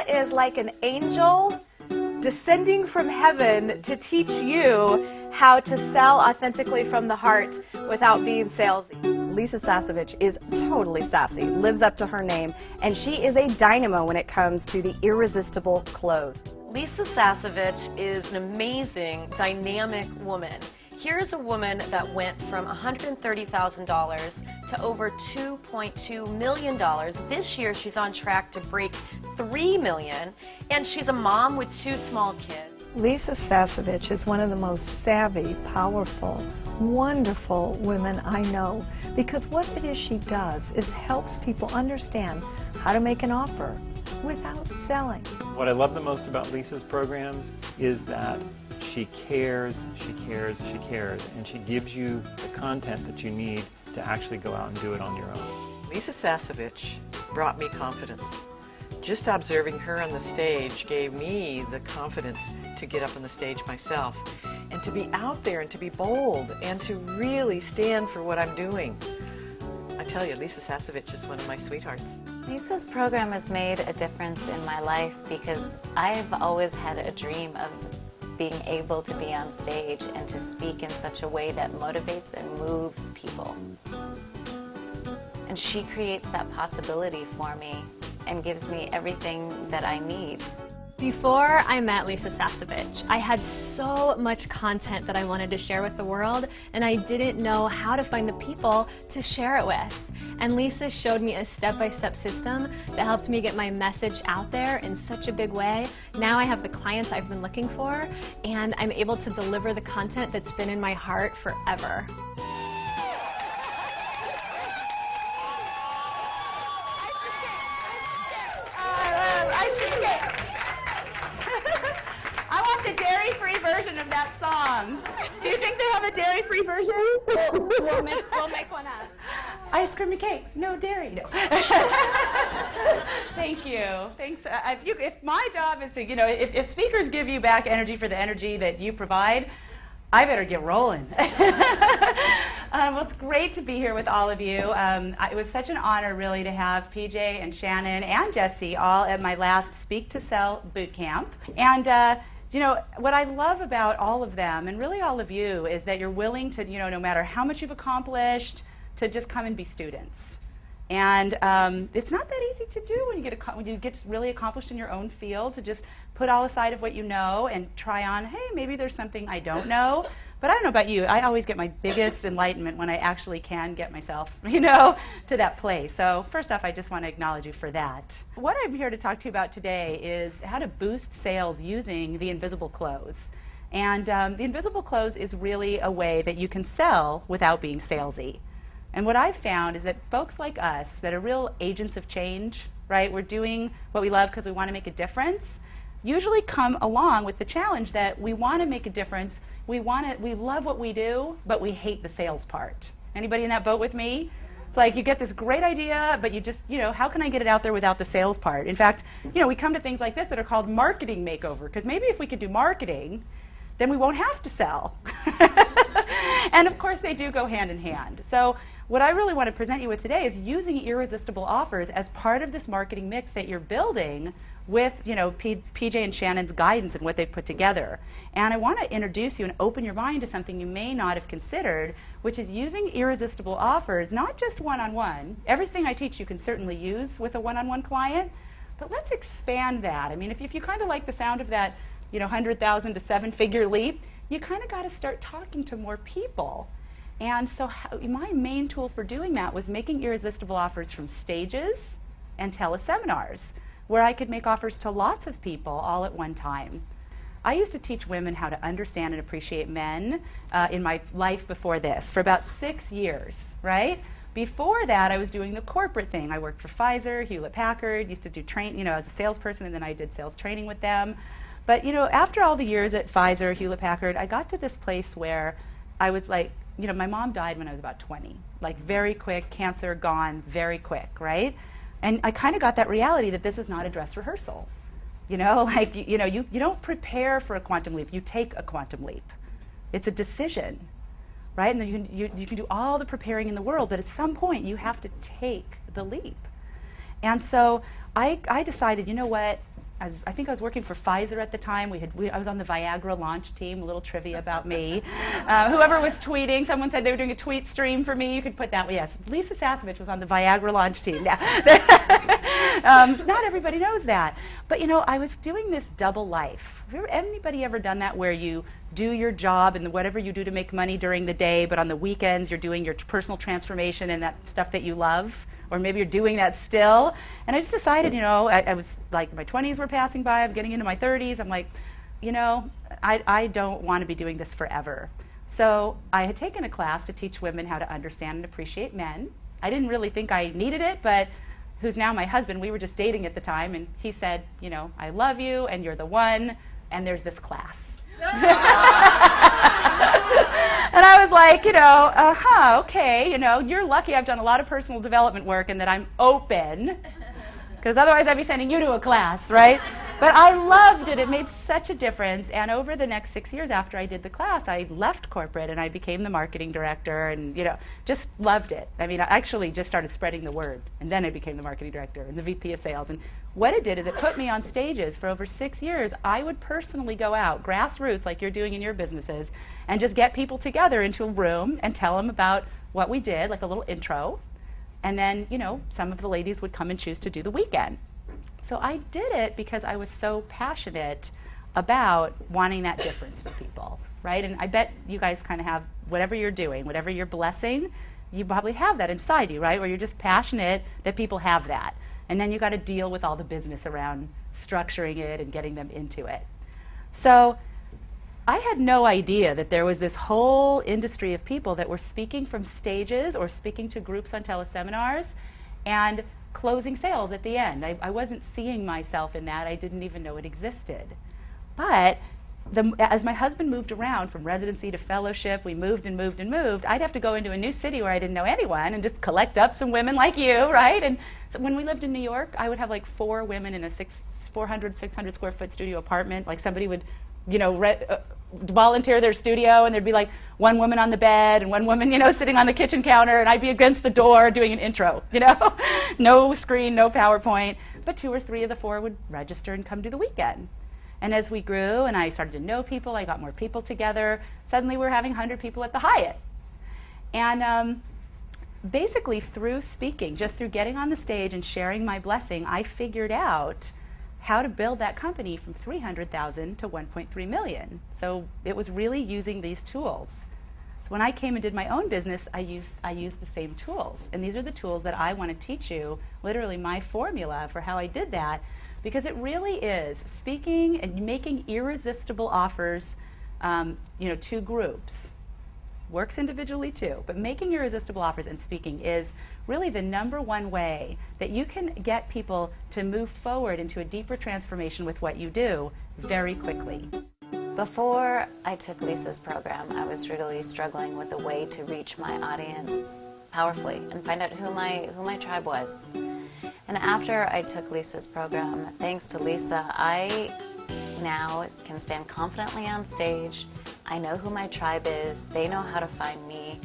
is like an angel descending from heaven to teach you how to sell authentically from the heart without being salesy. Lisa Sasevich is totally sassy, lives up to her name, and she is a dynamo when it comes to the irresistible close. Lisa Sasevich is an amazing, dynamic woman. Here's a woman that went from $130,000 to over $2.2 million. This year she's on track to break $3 million, and she's a mom with 2 small kids. Lisa Sasevich is one of the most savvy, powerful, wonderful women I know, because what it is she does is helps people understand how to make an offer without selling. What I love the most about Lisa's programs is that she cares, she cares, she cares, and she gives you the content that you need to actually go out and do it on your own. Lisa Sasevich brought me confidence. Just observing her on the stage gave me the confidence to get up on the stage myself and to be out there and to be bold and to really stand for what I'm doing. I tell you, Lisa Sasevich is one of my sweethearts. Lisa's program has made a difference in my life because I've always had a dream of being able to be on stage and to speak in such a way that motivates and moves people. And she creates that possibility for me and gives me everything that I need. Before I met Lisa Sasevich, I had so much content that I wanted to share with the world, and I didn't know how to find the people to share it with. And Lisa showed me a step-by-step system that helped me get my message out there in such a big way. Now I have the clients I've been looking for, and I'm able to deliver the content that's been in my heart forever. I want the dairy-free version of that song. Do you think they have a dairy-free version? We'll make one up. Ice cream and cake, no dairy. No. Thank you. Thanks. If my job is to, if speakers give you back energy for the energy that you provide, I better get rolling. Well, it's great to be here with all of you. It was such an honor, really, to have PJ and Shannon and Jesse all at my last Speak to Sell boot camp. And what I love about all of them, and really all of you, is that you're willing to, no matter how much you've accomplished, to just come and be students. And it's not that easy to do when you get really accomplished in your own field, to just put all aside of what you know and try on, hey, maybe there's something I don't know. But I don't know about you, I always get my biggest enlightenment when I actually can get myself, to that place. So first off, I just want to acknowledge you for that. What I'm here to talk to you about today is how to boost sales using the invisible close. And the invisible close is really a way that you can sell without being salesy. And what I've found is that folks like us that are real agents of change, right, we're doing what we love because we want to make a difference, usually come along with the challenge that we want to make a difference, we love what we do, but we hate the sales part. Anybody in that boat with me? It's like you get this great idea, but you just, how can I get it out there without the sales part? In fact, we come to things like this that are called marketing makeover, because maybe if we could do marketing, then we won't have to sell. And of course, they do go hand in hand. So what I really want to present you with today is using irresistible offers as part of this marketing mix that you're building with, PJ and Shannon's guidance and what they've put together. And I want to introduce you and open your mind to something you may not have considered, which is using irresistible offers, not just one-on-one. Everything I teach you can certainly use with a one-on-one client, but let's expand that. I mean, if you kind of like the sound of that, 100,000 to 7-figure leap, you kind of got to start talking to more people. And so my main tool for doing that was making irresistible offers from stages and teleseminars, where I could make offers to lots of people all at one time. I used to teach women how to understand and appreciate men in my life before this for about 6 years, right? Before that, I was doing the corporate thing. I worked for Pfizer, Hewlett-Packard, used to do as a salesperson, and then I did sales training with them. But after all the years at Pfizer, Hewlett-Packard, I got to this place where I was like, my mom died when I was about 20, like very quick, cancer gone very quick, right? And I kind of got that reality that this is not a dress rehearsal. You don't prepare for a quantum leap, you take a quantum leap. It's a decision, right? And then you can do all the preparing in the world, but at some point you have to take the leap. And so I decided, I think I was working for Pfizer at the time. I was on the Viagra launch team. A little trivia about me. Whoever was tweeting, someone said they were doing a tweet stream for me. You could put that. Yes, Lisa Sasevich was on the Viagra launch team. Yeah. Not everybody knows that. But I was doing this double life. Have anybody ever done that where you do your job and whatever you do to make money during the day, but on the weekends you're doing your personal transformation and that stuff that you love? Or maybe you're doing that still. And I just decided, I was like, my 20s were passing by, I'm getting into my 30s. I'm like, I don't want to be doing this forever. So I had taken a class to teach women how to understand and appreciate men. I didn't really think I needed it, but who's now my husband, we were just dating at the time, and he said, I love you, and you're the one, and there's this class. And I was like, okay, you're lucky I've done a lot of personal development work and that I'm open, because otherwise I'd be sending you to a class, right? But I loved it. It made such a difference. And over the next 6 years after I did the class, I left corporate and I became the marketing director and, just loved it. I mean, I actually just started spreading the word. And then I became the marketing director and the VP of sales. And what it did is it put me on stages for over 6 years. I would personally go out, grassroots, like you're doing in your businesses, and just get people together into a room and tell them about what we did, like a little intro. And then, some of the ladies would come and choose to do the weekend. So I did it because I was so passionate about wanting that difference for people, right? And I bet you guys kind of have whatever you're doing, whatever you're blessing, you probably have that inside you, right? Where you're just passionate that people have that. And then you got to deal with all the business around structuring it and getting them into it. So I had no idea that there was this whole industry of people that were speaking from stages or speaking to groups on teleseminars and closing sales at the end. I wasn't seeing myself in that. I didn't even know it existed. But as my husband moved around from residency to fellowship, we moved and moved and moved, I'd have to go into a new city where I didn't know anyone and just collect up some women like you, right? And so when we lived in New York, I would have like 4 women in a 600 square foot studio apartment. Like somebody would, volunteer their studio, and there'd be like 1 woman on the bed and 1 woman, sitting on the kitchen counter, and I'd be against the door doing an intro, no screen, no PowerPoint, but 2 or 3 of the 4 would register and come do the weekend. And as we grew and I started to know people, I got more people together, suddenly we were having 100 people at the Hyatt. And basically through speaking, just through getting on the stage and sharing my blessing, I figured out how to build that company from 300,000 to 1.3 million. So it was really using these tools. So when I came and did my own business, I used the same tools. And these are the tools that I want to teach you, literally my formula for how I did that, because it really is speaking and making irresistible offers to groups. Works individually too, but making irresistible offers and speaking is really the #1 way that you can get people to move forward into a deeper transformation with what you do very quickly. Before I took Lisa's program, I was really struggling with a way to reach my audience powerfully and find out who my tribe was. And after I took Lisa's program, thanks to Lisa, I now can stand confidently on stage. I know who my tribe is, they know how to find me,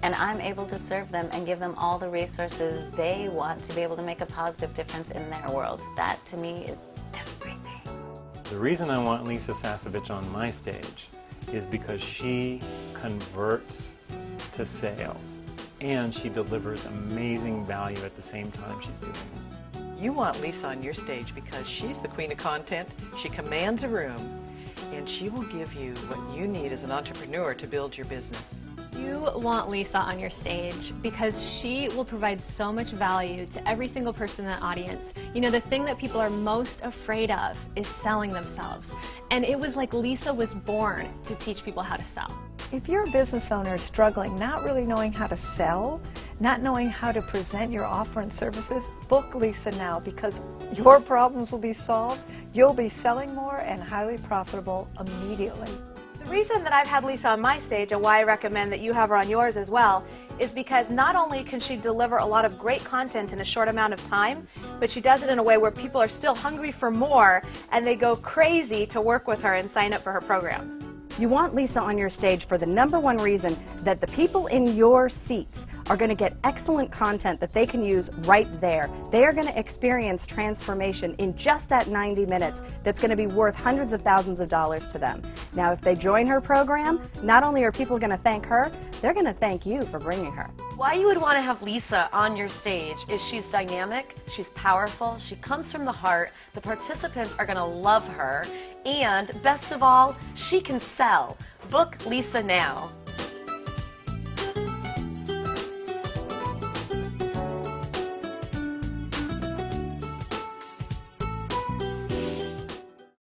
and I'm able to serve them and give them all the resources they want to be able to make a positive difference in their world. That, to me, is everything. The reason I want Lisa Sasevich on my stage is because she converts to sales, and she delivers amazing value at the same time she's doing it. You want Lisa on your stage because she's the queen of content, she commands a room, and she will give you what you need as an entrepreneur to build your business. You want Lisa on your stage because she will provide so much value to every single person in the audience. The thing that people are most afraid of is selling themselves. And it was like Lisa was born to teach people how to sell. If you're a business owner struggling, not really knowing how to sell, not knowing how to present your offer and services, book Lisa now, because your problems will be solved, you'll be selling more and highly profitable immediately. The reason that I've had Lisa on my stage and why I recommend that you have her on yours as well is because not only can she deliver a lot of great content in a short amount of time, but she does it in a way where people are still hungry for more and they go crazy to work with her and sign up for her programs. You want Lisa on your stage for the #1 reason that the people in your seats are going to get excellent content that they can use right there. They are going to experience transformation in just that 90 minutes that's going to be worth hundreds of thousands of dollars to them. Now, if they join her program, not only are people going to thank her, they're going to thank you for bringing her. Why you would want to have Lisa on your stage is she's dynamic, she's powerful, she comes from the heart, the participants are going to love her, and best of all, she can sell. Book Lisa now.